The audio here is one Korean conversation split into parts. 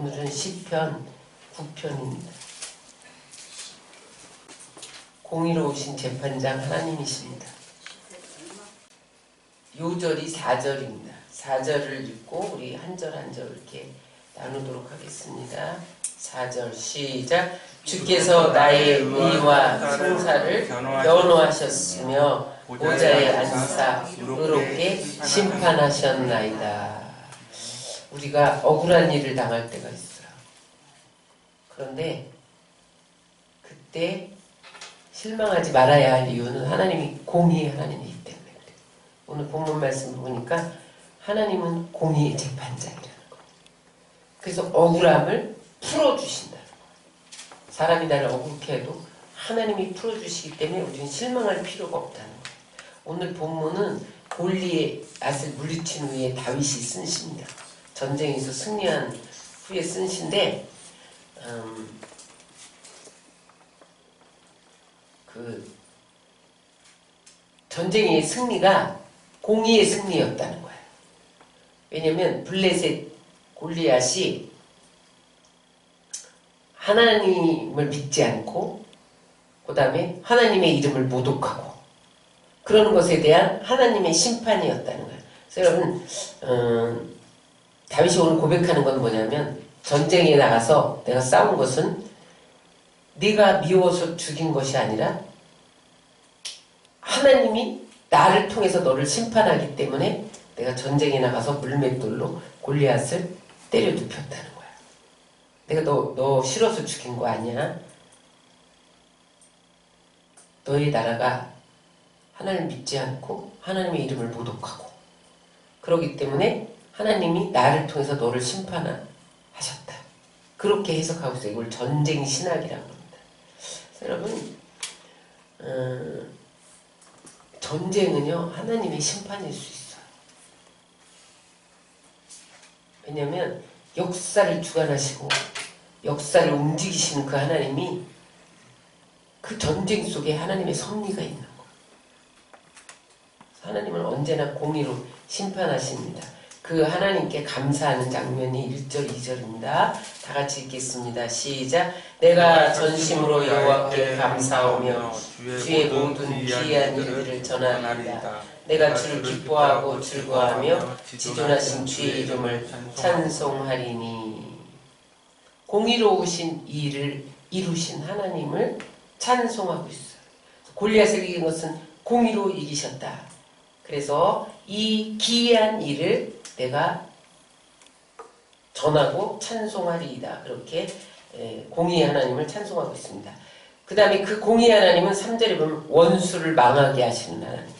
오늘은 시편 9편입니다. 공의로우신 재판장 하나님이십니다. 요절이 4절입니다. 4절을 읽고 우리 한 절 한 절 이렇게 나누도록 하겠습니다. 4절 시작. 주께서 나의 의와 송사를 변호하셨으며 보좌에 앉으사 의롭게 심판하셨나이다. 우리가 억울한 일을 당할 때가 있어요. 그런데 그때 실망하지 말아야 할 이유는 하나님이 공의의 하나님이기 때문에 그래요. 오늘 본문 말씀을 보니까 하나님은 공의의 재판장이라는 거예요. 그래서 억울함을 풀어주신다는 거예요. 사람이 나를 억울케 해도 하나님이 풀어주시기 때문에 우리는 실망할 필요가 없다는 거예요. 오늘 본문은 골리앗을 물리친 후에 다윗이 쓴 시입니다. 전쟁에서 승리한 후에 쓴 시인데 그 전쟁의 승리가 공의의 승리였다는 거예요. 왜냐하면 블레셋 골리앗이 하나님을 믿지 않고 그 다음에 하나님의 이름을 모독하고 그런 것에 대한 하나님의 심판이었다는 거예요. 그래서 여러분 다윗이 오늘 고백하는 건 뭐냐면 전쟁에 나가서 내가 싸운 것은 네가 미워서 죽인 것이 아니라 하나님이 나를 통해서 너를 심판하기 때문에 내가 전쟁에 나가서 물맷돌로 골리앗을 때려 눕혔다는 거야. 내가 너 싫어서 죽인 거 아니야. 너의 나라가 하나님 믿지 않고 하나님의 이름을 모독하고 그러기 때문에 하나님이 나를 통해서 너를 심판하셨다. 그렇게 해석하고 있어요. 이걸 전쟁 신학이라고 합니다. 여러분 전쟁은요 하나님의 심판일 수 있어요. 왜냐하면 역사를 주관하시고 역사를 움직이시는 그 하나님이 그 전쟁 속에 하나님의 섭리가 있는 거예요. 하나님은 언제나 공의로 심판하십니다. 그 하나님께 감사하는 장면이 1절, 2절입니다. 다 같이 읽겠습니다. 시작. 내가 전심으로 여호와께 감사하며 주의 모든 귀한 일들을 전하리이다. 내가 주를 기뻐하고 즐거워하며 지존하신 주의 이름을 찬송하리니. 공의로우신 일을 이루신 하나님을 찬송하고 있어요. 골리앗을 이긴 것은 공의로 이기셨다. 그래서 이 기이한 일을 내가 전하고 찬송하리이다. 그렇게 공의의 하나님을 찬송하고 있습니다. 그 다음에 그 공의의 하나님은 3절에 보면 원수를 망하게 하시는 하나님.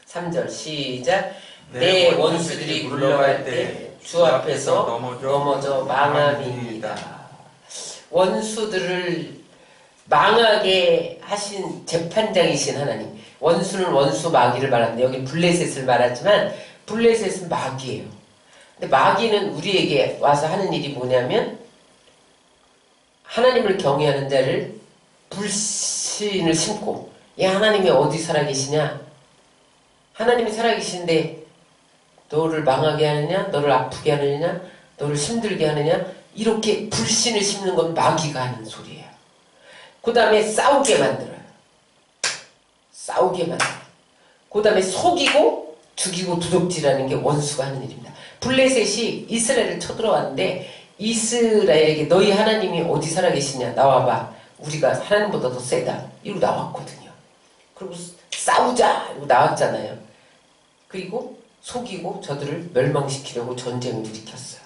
3절 시작. 내 원수들이 물러갈 때 주 앞에서 넘어져 망함이니이다. 원수들을 망하게 하신 재판장이신 하나님. 원수는 원수 마귀를 말하는데 여기 블레셋을 말하지만 블레셋은 마귀예요. 근데 마귀는 우리에게 와서 하는 일이 뭐냐면 하나님을 경외하는 자를 불신을 심고 야 하나님이 어디 살아계시냐? 하나님이 살아계신데 너를 망하게 하느냐? 너를 아프게 하느냐? 너를 힘들게 하느냐? 이렇게 불신을 심는 건 마귀가 하는 소리예요. 그 다음에 싸우게 만들어요. 싸우게 만들어요. 그 다음에 속이고 죽이고 도둑질하는 게 원수가 하는 일입니다. 블레셋이 이스라엘을 쳐들어왔는데 이스라엘에게 너희 하나님이 어디 살아계시냐 나와봐. 우리가 하나님보다 더 세다. 이러고 나왔거든요. 그리고 싸우자 이러고 나왔잖아요. 그리고 속이고 저들을 멸망시키려고 전쟁을 일으켰어요.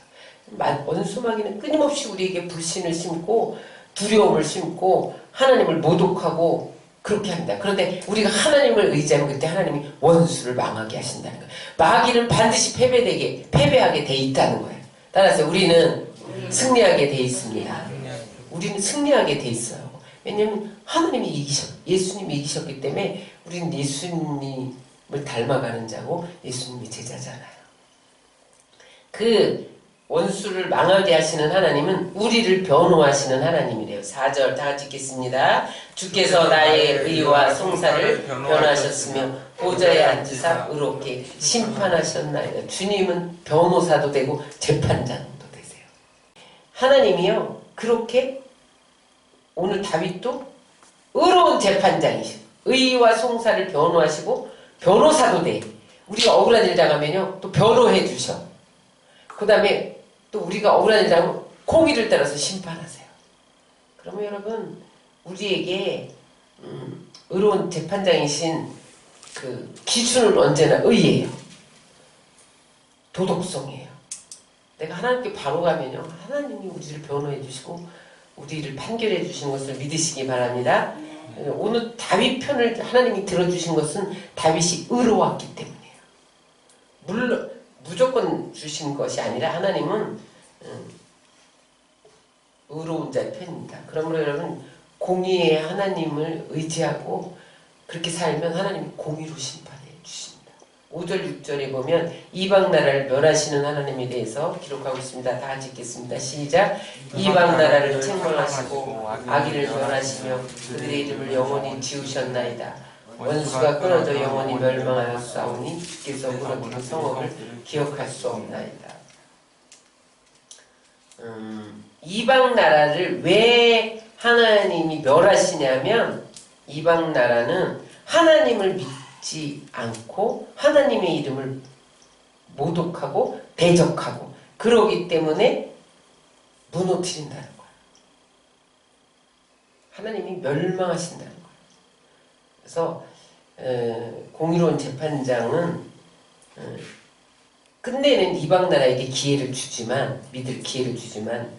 원수 마귀는 끊임없이 우리에게 불신을 심고 두려움을 심고 하나님을 모독하고 그렇게 합니다. 그런데 우리가 하나님을 의지하면 그때 하나님이 원수를 망하게 하신다는 거예요. 마귀는 반드시 패배하게 돼 있다는 거예요. 따라서 우리는 승리하게 돼 있습니다. 우리는 승리하게 돼 있어요. 왜냐하면 하나님이 예수님이 이기셨기 때문에 우리는 예수님을 닮아가는 자고 예수님이 제자잖아요. 그 원수를 망하게 하시는 하나님은 우리를 변호하시는 하나님이래요. 4절 다 같이 읽겠습니다. 주께서 나의 의와 송사를 변호하셨으며 보좌에 앉으사 의롭게 심판하셨나이다. 주님은 변호사도 되고 재판장도 되세요. 하나님이요 그렇게 오늘 다윗도 의로운 재판장이시고 의와 송사를 변호하시고 변호사도 돼. 우리가 억울한 일 당하면요 또 변호해 주셔. 그 다음에 또 우리가 억울한 일 당하면 공의를 따라서 심판하세요. 그러면 여러분 우리에게 의로운 재판장이신 그 기준은 언제나 의예요. 도덕성이에요. 내가 하나님께 바로 가면요 하나님이 우리를 변호해 주시고 우리를 판결해 주신 것을 믿으시기 바랍니다. 오늘 다윗 편을 하나님이 들어주신 것은 다윗이 의로웠기 때문이에요. 물론 무조건 주신 것이 아니라 하나님은 의로운 자의 편입니다. 그러므로 여러분 공의의 하나님을 의지하고 그렇게 살면 하나님이 공의로 심판해 주십니다. 5절 6절에 보면 이방 나라를 멸하시는 하나님에 대해서 기록하고 있습니다. 다 같이 읽겠습니다. 시작. 이방 나라를 책망하시고 악인을 멸하시며 그들의 이름을 영원히 지우셨나이다. 원수가 끊어져 영원히 멸망하여 싸우니 주께서 무너진 성읍을 기억할 수 없나이다. 이방 나라를 왜 하나님이 멸하시냐면 이방 나라는 하나님을 믿지 않고 하나님의 이름을 모독하고 대적하고 그러기 때문에 무너뜨린다는 거예요. 하나님이 멸망하신다는 거예요. 그래서 공의로운 재판장은 끝내는 이방 나라에게 기회를 주지만 믿을 기회를 주지만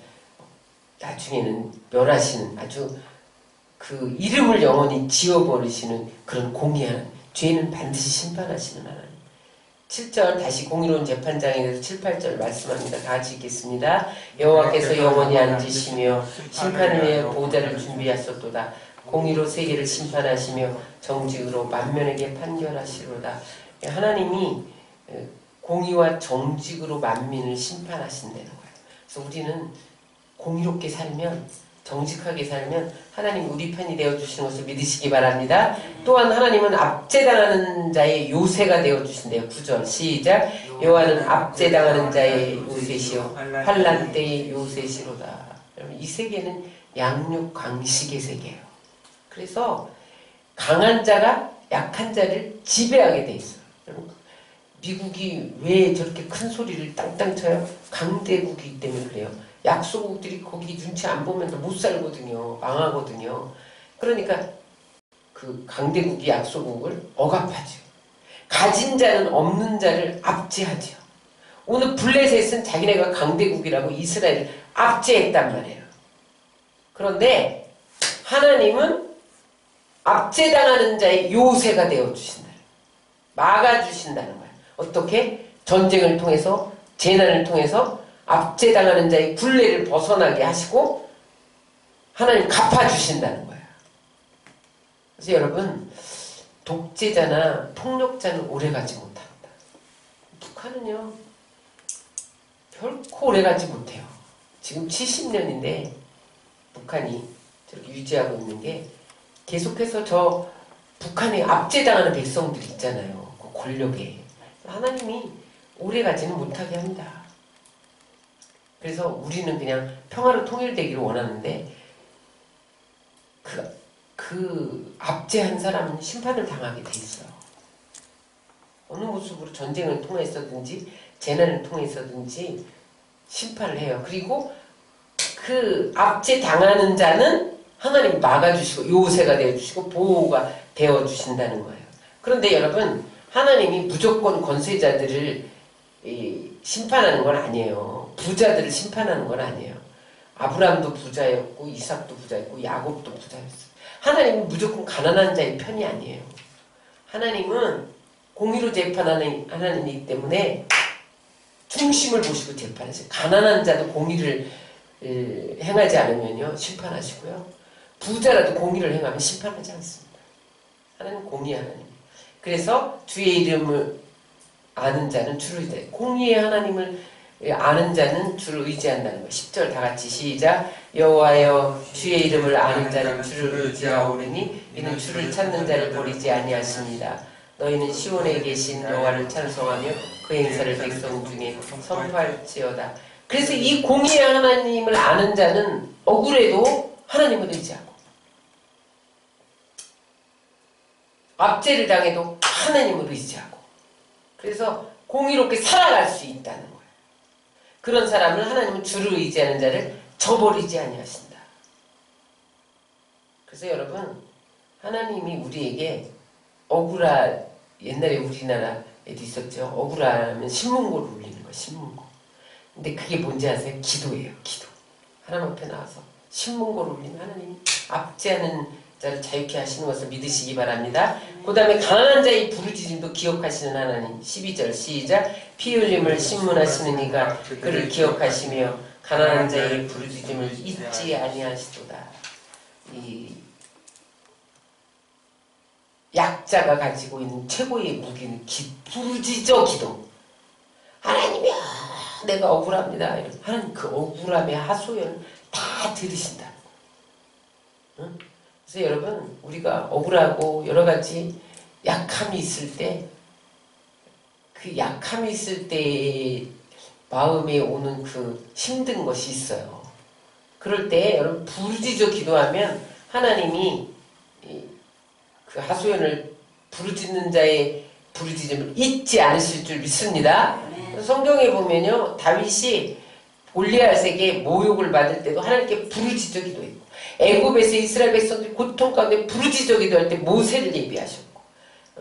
나중에는 멸하시는 아주 그 이름을 영원히 지워버리시는 그런 공의하는 죄는 반드시 심판하시는 하나님. 7절 다시 공의로운 재판장에 대해서 7, 8절 말씀합니다. 다 같이 읽겠습니다. 여호와께서 영원히 앉으시며 심판을 위해 보좌를 준비하셨도다. 공의로 세계를 심판하시며 정직으로 만민에게 판결하시로다. 하나님이 공의와 정직으로 만민을 심판하신다는 거예요. 그래서 우리는 공의롭게 살면 정직하게 살면 하나님 우리 편이 되어주시는 것을 믿으시기 바랍니다. 또한 하나님은 압제당하는 자의 요새가 되어주신대요. 9절 시작. 여호와는 압제당하는 자의 요새시요 환난 때의 요새시로다. 여러분 이 세계는 양육 강식의 세계예요. 그래서 강한 자가 약한 자를 지배하게 돼 있어요. 여러분 미국이 왜 저렇게 큰 소리를 땅땅 쳐요? 강대국이기 때문에 그래요. 약소국들이 거기 눈치 안 보면 못 살거든요. 망하거든요. 그러니까 그 강대국이 약소국을 억압하죠. 가진 자는 없는 자를 압제하죠. 오늘 블레셋은 자기네가 강대국이라고 이스라엘을 압제했단 말이에요. 그런데 하나님은 압제당하는 자의 요새가 되어주신다. 막아주신다는 거예요. 어떻게? 전쟁을 통해서 재난을 통해서 압제당하는 자의 굴레를 벗어나게 하시고 하나님 갚아주신다는 거예요. 그래서 여러분 독재자나 폭력자는 오래가지 못합니다. 북한은요 결코 오래가지 못해요. 지금 70년인데 북한이 저렇게 유지하고 있는 게 계속해서 저 북한에 압제당하는 백성들이 있잖아요. 그 권력에. 하나님이 오래가지는 못하게 합니다. 그래서 우리는 그냥 평화로 통일되기를 원하는데 그 압제한 사람은 심판을 당하게 돼 있어요. 어느 모습으로 전쟁을 통해서든지 재난을 통해서든지 심판을 해요. 그리고 그 압제 당하는 자는 하나님이 막아주시고 요새가 되어주시고 보호가 되어주신다는 거예요. 그런데 여러분 하나님이 무조건 권세자들을 심판하는 건 아니에요. 부자들을 심판하는 건 아니에요. 아브라함도 부자였고 이삭도 부자였고 야곱도 부자였어요. 하나님은 무조건 가난한 자의 편이 아니에요. 하나님은 공의로 재판하는 하나님이기 때문에 중심을 보시고 재판하세요. 가난한 자도 공의를 행하지 않으면요 심판하시고요. 부자라도 공의를 행하면 심판하지 않습니다. 하나님은 공의 하나님. 그래서 주의 이름을 아는 자는 주를 의지해. 공의의 하나님을 아는 자는 주를 의지한다는 거예요. 10절 다 같이 시작. 여호와여 주의 이름을 아는 자는 주를 의지하오니 이는 주를 찾는 자를 버리지 아니하십니다. 너희는 시온에 계신 여호와를 찬송하며 그 행사를 백성 중에 선포할지어다. 그래서 이 공의의 하나님을 아는 자는 억울해도 하나님을 의지하고, 압제를 당해도 하나님을 의지하고, 그래서 공의롭게 살아갈 수 있다는 거예요. 그런 사람을 하나님은 주를 의지하는 자를 저버리지 아니하신다. 그래서 여러분, 하나님이 우리에게 옛날에 우리나라에도 있었죠. 억울하면 신문고를 울리는 거예요. 신문고. 근데 그게 뭔지 아세요? 기도예요. 기도. 하나님 앞에 나와서 신문고를 울리면 하나님이 압제하는 자를 자유케 하시는 것을 믿으시기 바랍니다. 그 다음에 가난한 자의 부르짖음도 기억하시는 하나님. 12절 시작. 피 흘림을 신문하시는 이가 그를 기억하시며 가난한 자의 부르짖음을 잊지 아니하시도다. 이 약자가 가지고 있는 최고의 무기는 부르짖어 기도. 하나님이야, 내가 억울합니다. 하나님 그 억울함의 하소연을 다 들으신다. 응? 그래서 여러분, 우리가 억울하고 여러 가지 약함이 있을 때, 그 약함이 있을 때 마음에 오는 그 힘든 것이 있어요. 그럴 때 여러분 부르짖어 기도하면 하나님이 그 하소연을 부르짖는 자의 부르짖음을 잊지 않으실 줄 믿습니다. 성경에 보면요, 다윗이 골리앗에게 모욕을 받을 때도 하나님께 부르짖어 기도했고, 애굽에서 이스라엘 백성들이 고통 가운데 부르짖어 기도할 때 모세를 예비하셨고,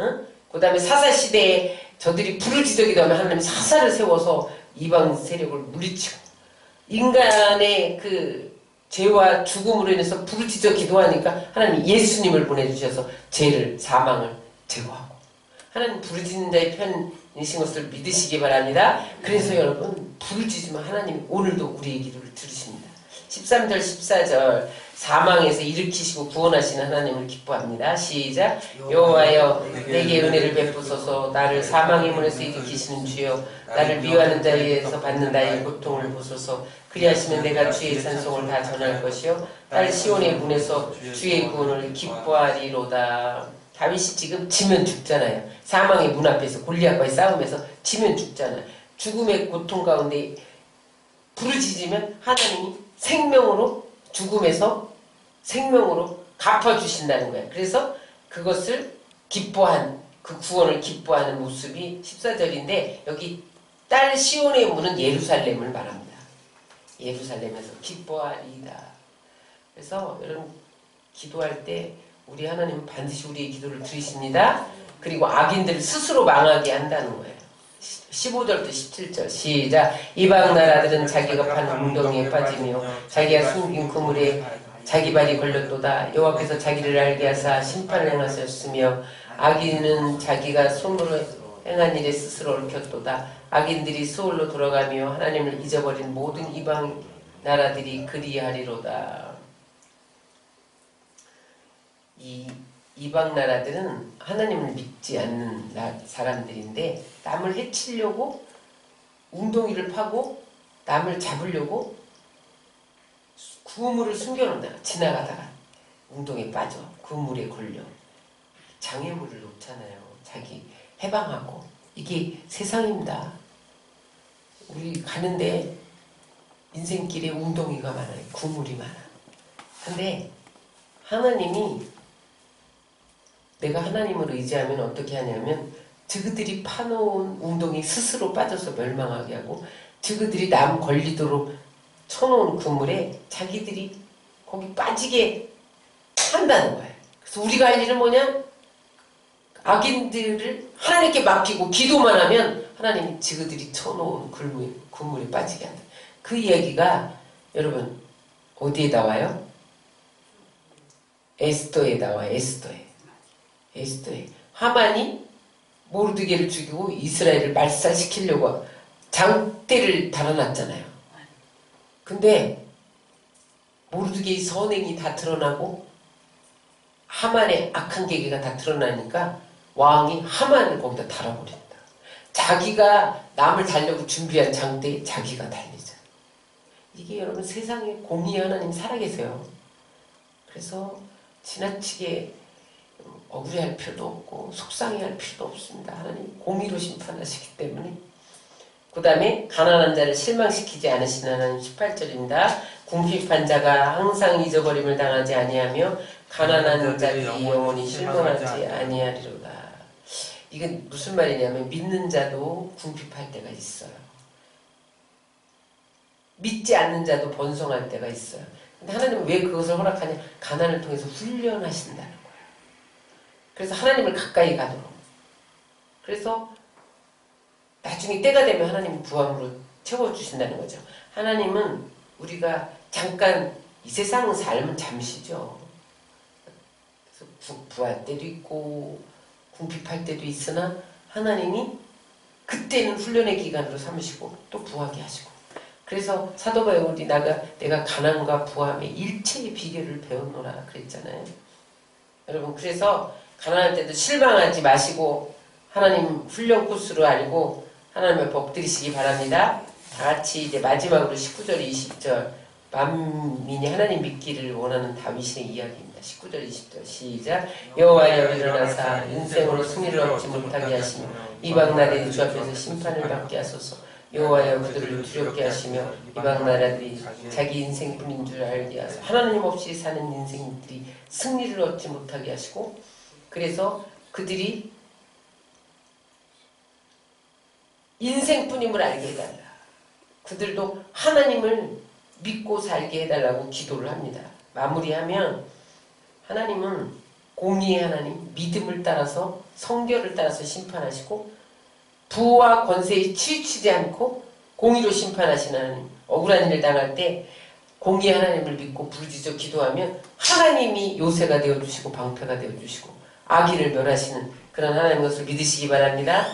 응? 그 다음에 사사 시대에 저들이 부르짖어 기도하면 하나님 사사를 세워서 이방 세력을 물리치고, 인간의 그 죄와 죽음으로 인해서 부르짖어 기도하니까 하나님 예수님을 보내주셔서 죄를, 사망을 제거하고, 하나님 부르짖는 자의 편이신 것을 믿으시기 바랍니다. 그래서 여러분, 부르짖으면 하나님 오늘도 우리의 기도를 들으십니다. 13절 14절 사망에서 일으키시고 구원하시는 하나님을 기뻐합니다. 시작. 여호와여 내게 은혜를 베푸소서. 나를 사망의 문에서 일으키시는 주여, 나를 미워하는 자에게서 받는 나의 고통을 보소서. 그리하시면 내가 주의 찬송을 다 전할 것이요, 딸 시온의 문에서 주의 구원을 기뻐하리로다. 다윗이 지금 지면 죽잖아요. 사망의 문 앞에서 골리앗과의 싸움에서 지면 죽잖아요. 죽음의 고통 가운데 부르짖으면 하나님이 생명으로, 죽음에서 생명으로 갚아주신다는 거예요. 그래서 그것을 기뻐한, 그 구원을 기뻐하는 모습이 14절인데, 여기 딸 시온의 문은 예루살렘을 말합니다. 예루살렘에서 기뻐하리이다. 그래서 여러분, 기도할 때 우리 하나님은 반드시 우리의 기도를 들으십니다. 그리고 악인들을 스스로 망하게 한다는 거예요. 15절부터 17절 시작. 이방 나라들은 자기가 파는 웅덩이에 빠지며 자기가 숨긴 그물에 자기 발이 걸렸도다. 여호와께서 자기를 알게 하사 심판을 행하셨으며 악인은 자기가 손으로 행한 일에 스스로 얽혔도다. 악인들이 수월로 돌아가며 하나님을 잊어버린 모든 이방 나라들이 그리하리로다. 이 이방 나라들은 하나님을 믿지 않는 사람들인데, 남을 해치려고 웅덩이를 파고 남을 잡으려고 그물을 숨겨놓는다. 지나가다가 웅덩이에 빠져 그물에 걸려 장애물을 놓잖아요. 자기 해방하고. 이게 세상입니다. 우리 가는데 인생길에 웅덩이가 많아요. 그물이 많아. 근데 하나님이, 내가 하나님을 의지하면 어떻게 하냐면, 저그들이 파놓은 웅덩이 스스로 빠져서 멸망하게 하고, 저그들이 남 걸리도록 쳐놓은 그물에 자기들이 거기 빠지게 한다는 거예요. 그래서 우리가 할 일은 뭐냐? 악인들을 하나님께 맡기고 기도만 하면 하나님이 저그들이 쳐놓은 그물에 빠지게 한다. 그 이야기가 여러분 어디에 나와요? 에스더에 나와요. 에스더에 하만이 모르드게를 죽이고 이스라엘을 말살시키려고 장대를 달아놨잖아요. 근데 모르드게의 선행이 다 드러나고 하만의 악한 계기가 다 드러나니까 왕이 하만을 거기다 달아버린다. 자기가 남을 달려고 준비한 장대에 자기가 달리자. 이게 여러분 세상에 공의의 하나님 살아계세요. 그래서 지나치게 억울해할 필요도 없고 속상해할 필요도 없습니다. 하나님 공의로 심판하시기 때문에. 그 다음에 가난한 자를 실망시키지 않으시는 하나님 18절입니다. 궁핍한 자가 항상 잊어버림을 당하지 아니하며 가난한 자들이 영원히 실망하지 아니하리로다. 이건 무슨 말이냐면 믿는 자도 궁핍할 때가 있어요. 믿지 않는 자도 번성할 때가 있어요. 근데 하나님은 왜 그것을 허락하냐? 가난을 통해서 훈련하신다는 거예요. 그래서 하나님을 가까이 가도록. 그래서 나중에 때가 되면 하나님이 부함으로 채워주신다는 거죠. 하나님은 우리가 잠깐 이 세상 삶은 잠시죠. 그래서 부할 때도 있고 궁핍할 때도 있으나 하나님이 그때는 훈련의 기간으로 삼으시고 또 부하게 하시고. 그래서 사도 바울이 내가 가난과 부함의 일체의 비결을 배웠노라 그랬잖아요. 여러분, 그래서 가난할 때도 실망하지 마시고 하나님 훈련 코스로 알고 하나님의 법 들이시기 바랍니다. 다 같이 이제 마지막으로 19절 20절 만민이 하나님 믿기를 원하는 다윗의 이야기입니다. 19절 20절 시작. 여호와여 일어나사 인생으로 승리를 얻지 못하게 하시며 이방 나라들이 주 앞에서 심판을 받게 하소서. 여호와여 그들을 두렵게 하시며 이방 나라들이 자기 인생뿐인 줄 알게 하소서. 하나님 없이 사는 인생들이 승리를 얻지 못하게 하시고, 그래서 그들이 인생뿐임을 알게 해달라. 그들도 하나님을 믿고 살게 해달라고 기도를 합니다. 마무리하면 하나님은 공의의 하나님, 믿음을 따라서 성결을 따라서 심판하시고 부와 권세에 치우치지 않고 공의로 심판하시는 하나님. 억울한 일을 당할 때 공의의 하나님을 믿고 부르짖어 기도하면 하나님이 요새가 되어주시고 방패가 되어주시고 악의를 멸하시는 그런 하나님의 것을 믿으시기 바랍니다.